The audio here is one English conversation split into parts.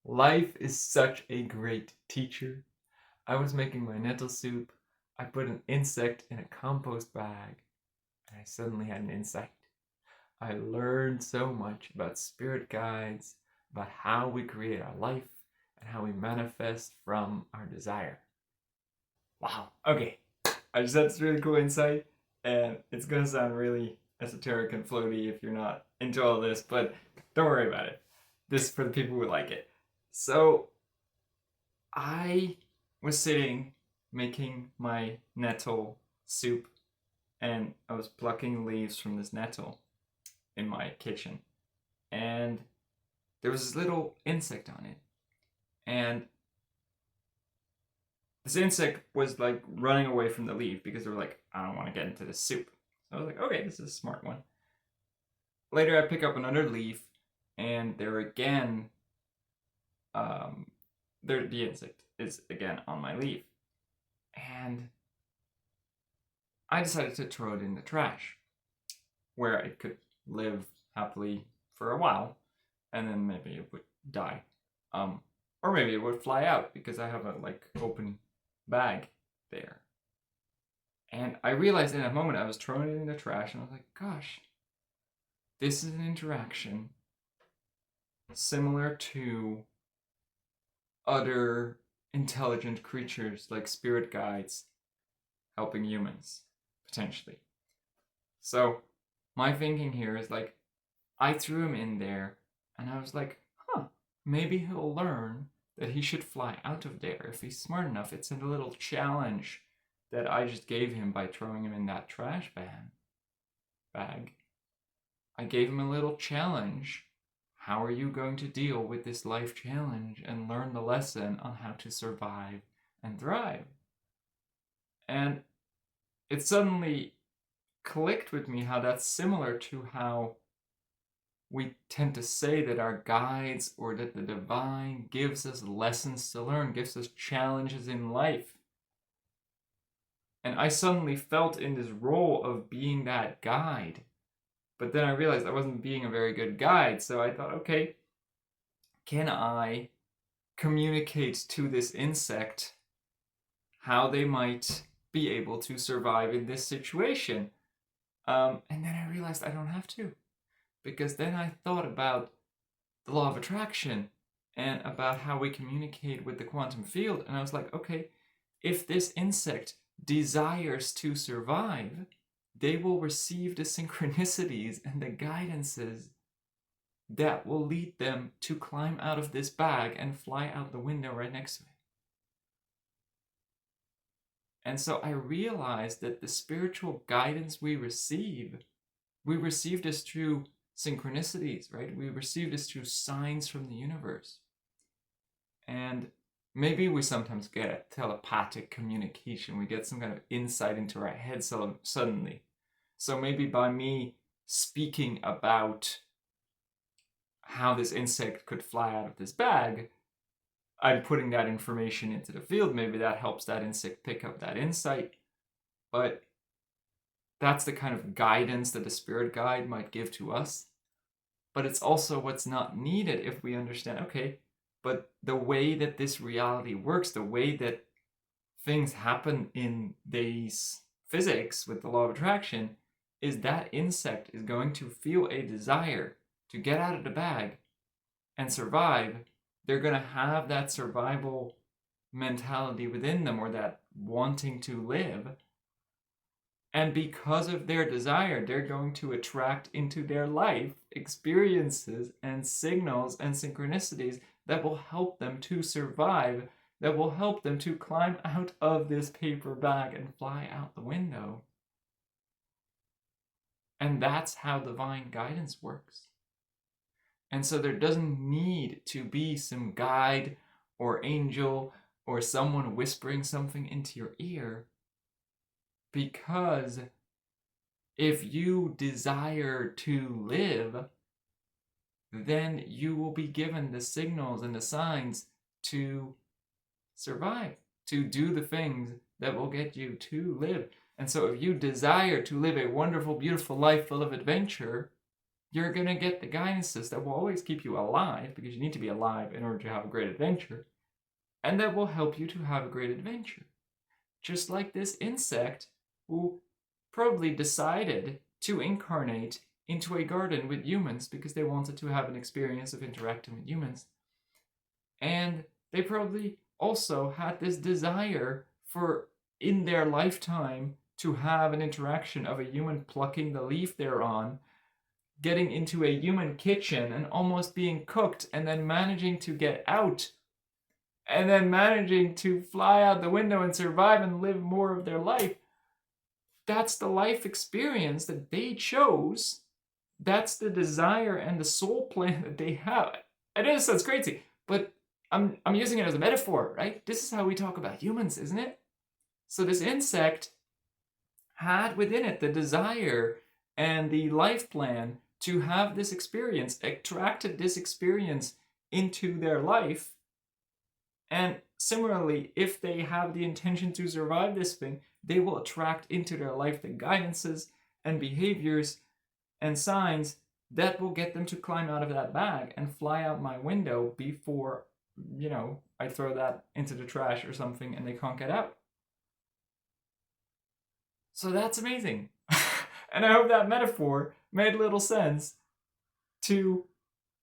Life is such a great teacher. I was making my nettle soup. I put an insect in a compost bag, and I suddenly had an insight. I learned so much about spirit guides, about how we create our life, and how we manifest from our desire. Wow, okay. I just had this really cool insight, and it's gonna sound really esoteric and floaty if you're not into all this, but don't worry about it. This is for the people who like it. So, I was sitting making my nettle soup and I was plucking leaves from this nettle in my kitchen. And there was this little insect on it. And this insect was like running away from the leaf because they were like, I don't want to get into this soup. So I was like, okay, this is a smart one. Later, I pick up another leaf and there again, um, the insect is again on my leaf. And I decided to throw it in the trash where it could live happily for a while and then maybe it would die. Or maybe it would fly out because I have a like open bag there. And I realized in that moment I was throwing it in the trash and I was like, gosh, this is an interaction similar to other intelligent creatures like spirit guides helping humans, potentially. So my thinking here is like, I threw him in there and I was like, huh, maybe he'll learn that he should fly out of there if he's smart enough. It's a little challenge that I just gave him by throwing him in that trash bag. I gave him a little challenge. How are you going to deal with this life challenge and learn the lesson on how to survive and thrive? And it suddenly clicked with me how that's similar to how we tend to say that our guides or that the divine gives us lessons to learn, gives us challenges in life. And I suddenly felt in this role of being that guide. But then I realized I wasn't being a very good guide. So I thought, okay, can I communicate to this insect how they might be able to survive in this situation? And then I realized I don't have to. Because then I thought about the law of attraction and about how we communicate with the quantum field. And I was like, okay, if this insect desires to survive, they will receive the synchronicities and the guidances that will lead them to climb out of this bag and fly out the window right next to it. And so I realized that the spiritual guidance we receive this through synchronicities, right? We receive this through signs from the universe. And maybe we sometimes get a telepathic communication. We get some kind of insight into our head suddenly. So maybe by me speaking about how this insect could fly out of this bag, I'm putting that information into the field. Maybe that helps that insect pick up that insight. But that's the kind of guidance that a spirit guide might give to us. But it's also what's not needed if we understand, okay, but the way that this reality works, the way that things happen in these physics with the law of attraction, is that insect is going to feel a desire to get out of the bag and survive. They're going to have that survival mentality within them, or that wanting to live. And because of their desire, they're going to attract into their life experiences and signals and synchronicities that will help them to survive, that will help them to climb out of this paper bag and fly out the window. And that's how divine guidance works. And so there doesn't need to be some guide or angel or someone whispering something into your ear. Because if you desire to live, then you will be given the signals and the signs to survive, to do the things that will get you to live. And so if you desire to live a wonderful, beautiful life full of adventure, you're going to get the guidances that will always keep you alive, because you need to be alive in order to have a great adventure, and that will help you to have a great adventure. Just like this insect who probably decided to incarnate into a garden with humans because they wanted to have an experience of interacting with humans. And they probably also had this desire for, in their lifetime, to have an interaction of a human plucking the leaf they're on, getting into a human kitchen and almost being cooked, and then managing to get out, and then managing to fly out the window and survive and live more of their life. That's the life experience that they chose. That's the desire and the soul plan that they have. I know this sounds crazy, but I'm using it as a metaphor, right? This is how we talk about humans, isn't it? So this insect had within it the desire and the life plan to have this experience, attracted this experience into their life. And similarly, if they have the intention to survive this thing, they will attract into their life the guidances and behaviors and signs that will get them to climb out of that bag and fly out my window before, I throw that into the trash or something and they can't get out. So that's amazing. And I hope that metaphor made little sense to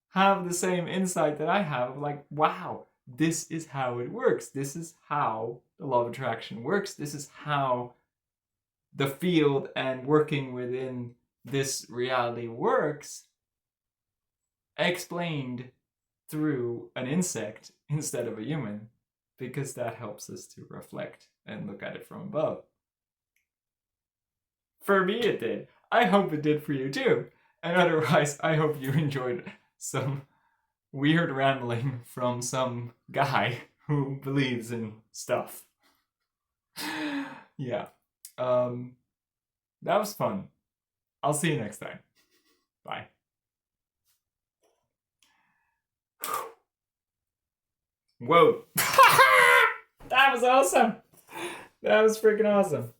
have the same insight that I have of like, wow, this is how it works. This is how the law of attraction works. This is how the field and working within this reality works, explained through an insect instead of a human, because that helps us to reflect and look at it from above. For me, it did. I hope it did for you too. And otherwise, I hope you enjoyed some weird rambling from some guy who believes in stuff. Yeah. That was fun. I'll see you next time. Bye. Whoa. That was awesome. That was freaking awesome.